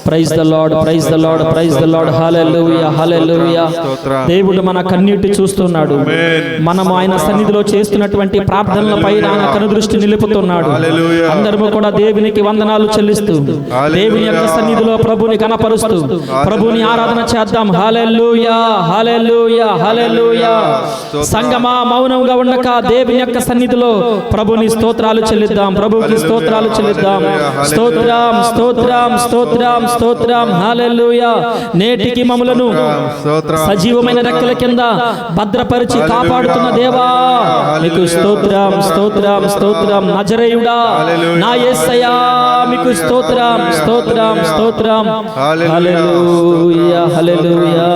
Praise the Lord, praise the Lord, praise the Lord. Hallelujah, hallelujah. దేవుడు మన కన్నీటి చూస్తున్నాడు. మనము ఆయన సన్నిధిలో చేస్తున్నటువంటి ప్రార్థనలపై ఆయన కనుదృష్టి నిలుపుతున్నాడు. అందరము కూడా దేవునికి వందనాలు చెల్లిస్తూ దేవుని యొక్క సన్నిధిలో ప్రభుని కనపరుస్తూ ప్రభుని ఆరాధన చేద్దాం. హల్లెలూయా, హల్లెలూయా, హల్లెలూయా. సంగమా మౌనంగా ఉండక దేవుని యొక్క సన్నిధిలో ప్రభుని స్తోత్రాలు చెల్లిద్దాం, ప్రభుకి స్తోత్రాలు చెల్లిద్దాం. స్తోత్రం, స్తోత్రం, స్తోత్రం, స్తోత్రం. హల్లెలూయా. నేటికి మమ్ములను సజీవమైన రెక్కల కింద భద్రపరిచి కాపాడుతున్న దేవా మీకు స్తోత్రం, స్తోత్రం, స్తోత్రం. నజరేయుడా నా యేసయ్యా మీకు స్తోత్రం, స్తోత్రం, స్తోత్రం. హల్లెలూయా, హల్లెలూయా.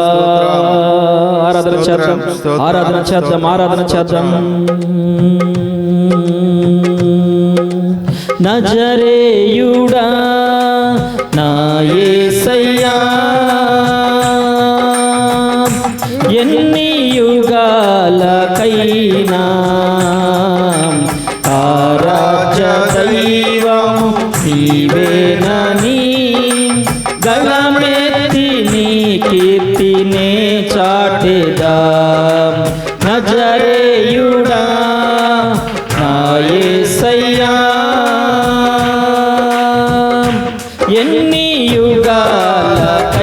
ఆరాధన చేద్దాం, ఆరాధన చేద్దాం, ఆరాధన చేద్దాం. నజరేయుడా నా యేసయ్యా ఎన్ని యుగాలకైనా ఆరాధ్య దైవము నీవేనని గళమెత్తి నీ కీర్తినే చాటెదాం. నజరేయుడా నా యేసయ్యా ఎన్ని యుగాలకైనా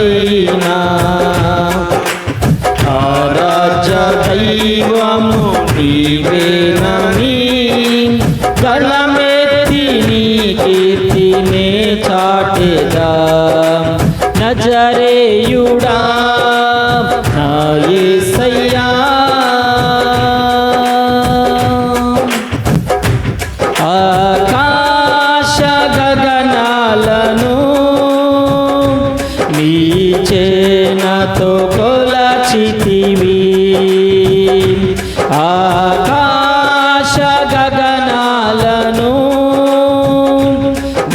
ఆరాధ్య దైవము నీవేనని గళమెత్తి నీ కీర్తినే చాటెదాం. నజరేయుడా నా యేసయ్యా ఆకాశ గగనాలను నీ చేనతో కొలచితివి. ఆకాశ గగనాలను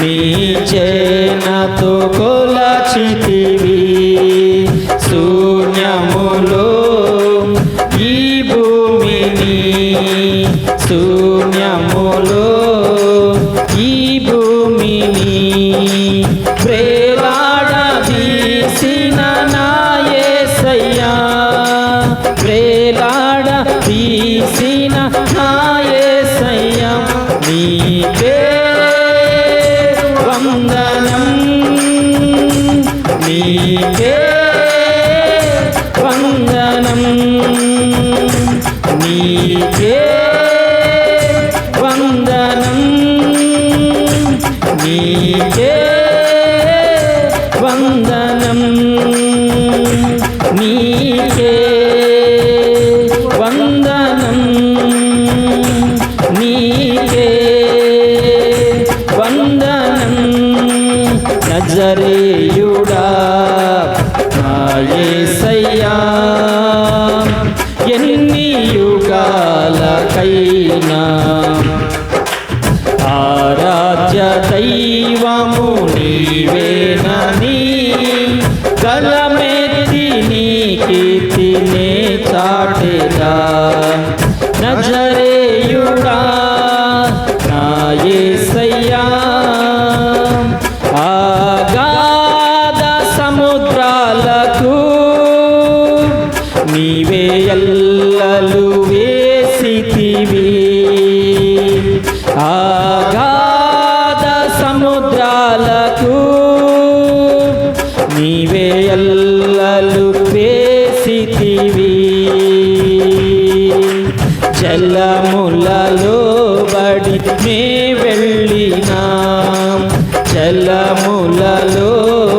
నీ చేనతో కొలచితివి. శూన్యములో ఈ భూమిని, శూన్యములో ఈ భూమిని వేలాడదీసిన నా యేసయ్యా, వేలాడదీసిన నా యేసయ్యా నీకే వందనం, నీకే వందనం, నీకే వందనం, నీకే వందనం, నీకే వందనం, నీకే వందనం. నజరేయుడా నా యేసయ్యా ఎన్ని యుగాలకైనా ఆరాధ్య దైవము నీవేనని గళమెత్తి నీ కీర్తినే చాటెదాం. నజరేయుడా నా యేసయ్యా అగాధ సముద్రాలకు నీవే ఎల్లలు వేసితివి. అగాధ సముద్రాలకు నీవే ఎల్లలు వేసితివి. జలములలో బడి నే వెళ్ళినాం, జలములలో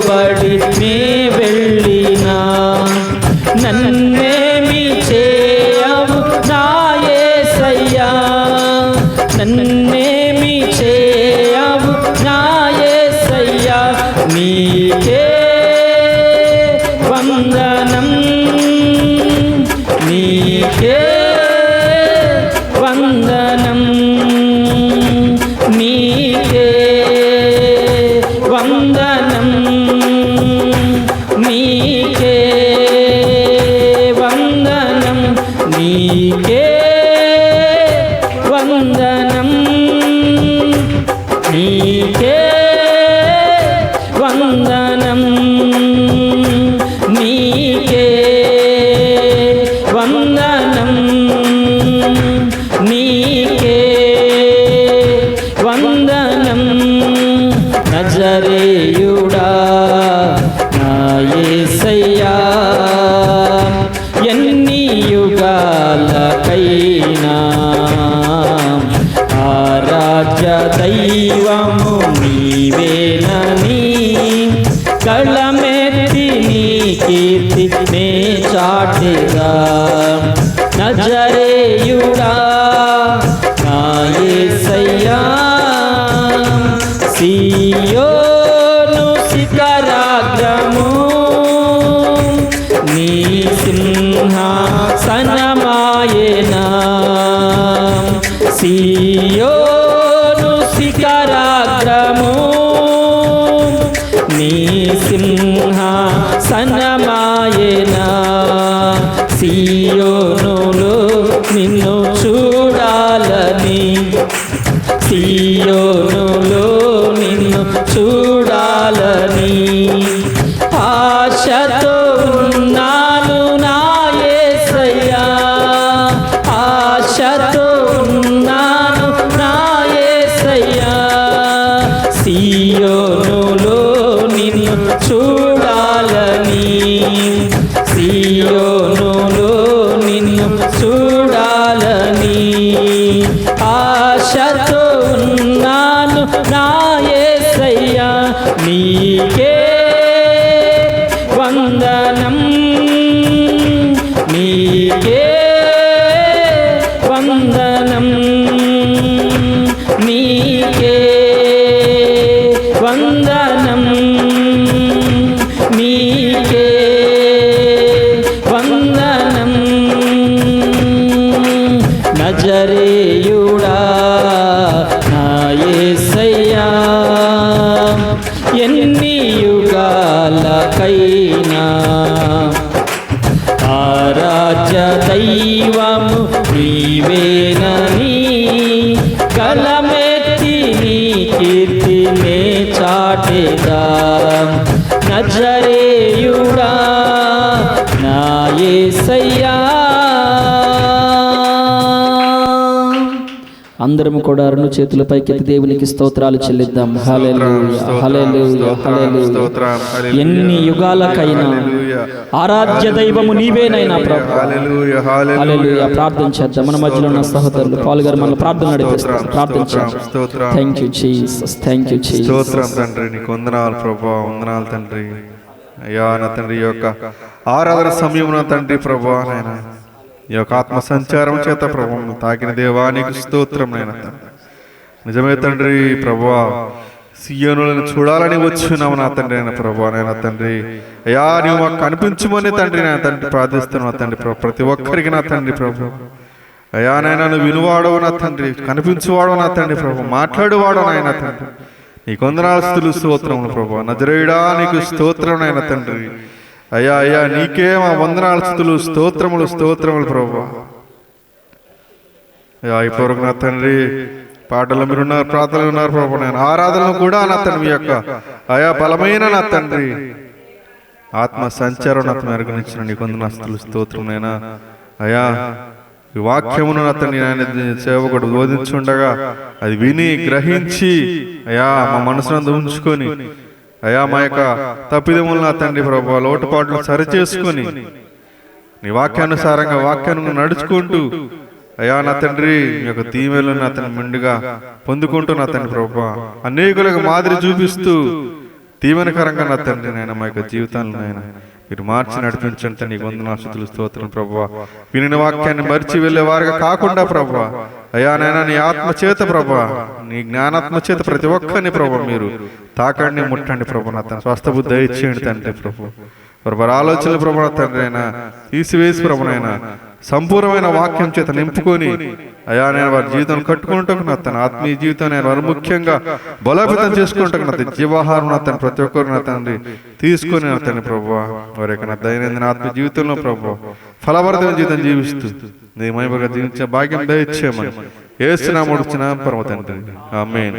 బడి నే వెళ్ళినాం. నన్నేమి చేయవు నా యేసయ్యా, నన్నేమి చేయవు నా యేసయ్యా నీకే వందనం, నీకే వందనం, నీకే వందనం, నీకే వందనం, నీకే వందనం, నీకే వందనం. వందనం నీకే వందనం నీకే వందనం నజరేయుడా నా యేసయ్యా ఎన్ని యుగాలకైనా ఆరాధ్య దైవము నీవేనని కళమెత్తి నీ కీర్తి నే చాటెదా నజరేయుడా నా యేసయ్యా సియోను శిఖరాగ్రము నీ సింహాసనమాయెనా సియోను శిఖరాగ్రము నీ సింహాసనమాయెనా సియోనులో నిన్ను చూడాలని సియోనులో నిన్ను చూడాలని ఆశతో ఉన్నాను నా యేసయ్యా ఆశతో ఉన్నాను నా యేసయ్యా సియోనులో నిన్ను చూడాలని సియోనులో నిన్ను చూడాలని ఆశతో ఉన్నాను నా యేసయ్యా నీకే వందనం నీకే వందనం నీకే వందనం నీకే వందనం నజరేయుడా నా యేసయ్యా ఎన్ని యుగాలకైనా ఆరాధ్య దైవము నీవేనని కలమెత్తి నీ కీర్తి నే చాటెదా నజరేయుడా నా యేసయ్యా అందరం కూడా రెండు చేతుల పైకెత్తి దేవునికి స్తోత్రాలు చెల్లిద్దాం. హల్లెలూయా హల్లెలూయా హల్లెలూయా. ఎన్ని యుగాలకైనా ఆరాధ్య దైవము నీవేనైనా ప్రభు. హల్లెలూయా హల్లెలూయా. ప్రార్థన చేద్దాం. మన మధ్యలో ఉన్న సహోదరులు పాల్గొని మన ప్రార్థన నడిపిస్తారు. ప్రార్థన చేద్దాం. Thank you Jesus, thank you Jesus. స్తోత్రం తండ్రి, నీకు వందనాలు ప్రభువా, వందనాలు తండ్రి. అయ్యా నా తండ్రి యొక్క ఆరాధన సమయంలో తండ్రి ప్రభువా నాయన ఈ యొక్క ఆత్మ సంచారం చేత ప్రభువును తాకిన దేవానికి స్తోత్రం నాయన తండ్రి. నిజమే తండ్రి ప్రభువా, సియోనులను చూడాలని వచ్చున్నాము నా తండ్రి అయిన ప్రభువా నాయన తండ్రి. అయ్యా నీవు మాకు కనిపించమని తండ్రి నా తండ్రి ప్రార్థిస్తున్నావు తండ్రి ప్రభు. ప్రతి ఒక్కరికి నా తండ్రి ప్రభు అయ్యా నాయన నువ్వు వినువాడవు నా తండ్రి, కనిపించువాడవు నా తండ్రి ప్రభు, మాట్లాడువాడవు నాయన తండ్రి. నీకు వందనాలు స్తుతులు స్తోత్రములు ప్రభువా. నజరేయుడా నీకు స్తోత్రం నాయన తండ్రి. అయ్యా అయ్యా నీకే మా వందనాలు స్తుతులు స్తోత్రములు స్తోత్రములు ప్రభువా. అయ్యా ఇప్పటివరకు నా తండ్రి పాటలు మీరున్నారు, ప్రార్థనలు ఉన్నారు ప్రభు. నేను ఆరాధనలు కూడా నా తండ్రి మీ యొక్క అయా బలమైన నా తండ్రి ఆత్మ సంచారం నా మెరుగునిచ్చిన నీకు వందనాలు స్తుతులు స్తోత్రం నైనా. అయ్యా ఈ వాక్యమును నా తండ్రి ఆయన సేవకుడు బోధించుండగా అది విని గ్రహించి అయ్యా మా మనసునందు ఉంచుకొని అయ్యా మా యొక్క తప్పిదములు నా తండ్రి ప్రభు లోటుపాట్లు సరిచేసుకొని నీ వాక్యానుసారంగా వాక్యాన్ని నడుచుకుంటూ అయ్యా నా తండ్రి మీ యొక్క దీవెనలు నా తండ్రి మెండుగా పొందుకుంటూ నా తండ్రి ప్రభు అనేకులకు మాదిరి చూపిస్తూ దీవెనకరంగా నా తండ్రి నాయన మా యొక్క జీవితాలను నాయన మీరు మార్చి నడిపించండి. నీకు వందనాలు స్తుతులు స్తోత్రం ప్రభువా. వినిన వాక్యాన్ని మరిచి వెళ్ళేవారుగా కాకుండా ప్రభువా అయ్యా నాయన నీ ఆత్మ చేత ప్రభువా, నీ జ్ఞానాత్మ చేత ప్రతి ఒక్కరిని ప్రభు మీరు తాకండి, ముట్టండి ప్రభు. నా తన స్వస్థ బుద్ధి దయచేయండి తండ్రి ప్రభు. వారి ఆలోచనలు ప్రభు నా తండ్రి అయినా తీసివేసి ప్రభునైనా సంపూర్ణమైన వాక్యం చేత నింపుకొని అయ్యా నేను వారి జీవితం కట్టుకుంటాను నా తన ఆత్మీయ జీవితం నేను వారు ముఖ్యంగా బలోపేతం చేసుకుంటాను నా జీవాహారం నా తన ప్రతి ఒక్కరు నా తండ్రి తీసుకొని నా తండ్రి ప్రభు వారి యొక్క నా దైనందిన ఆత్మీయ జీవితంలో ప్రభు ఫలవర్ధన జీవితం జీవిస్తూ నీ మహిమగా జీవించే భాగ్యం దయచేయమని యేసు నామమున పరమ తండ్రి ఆమేన్.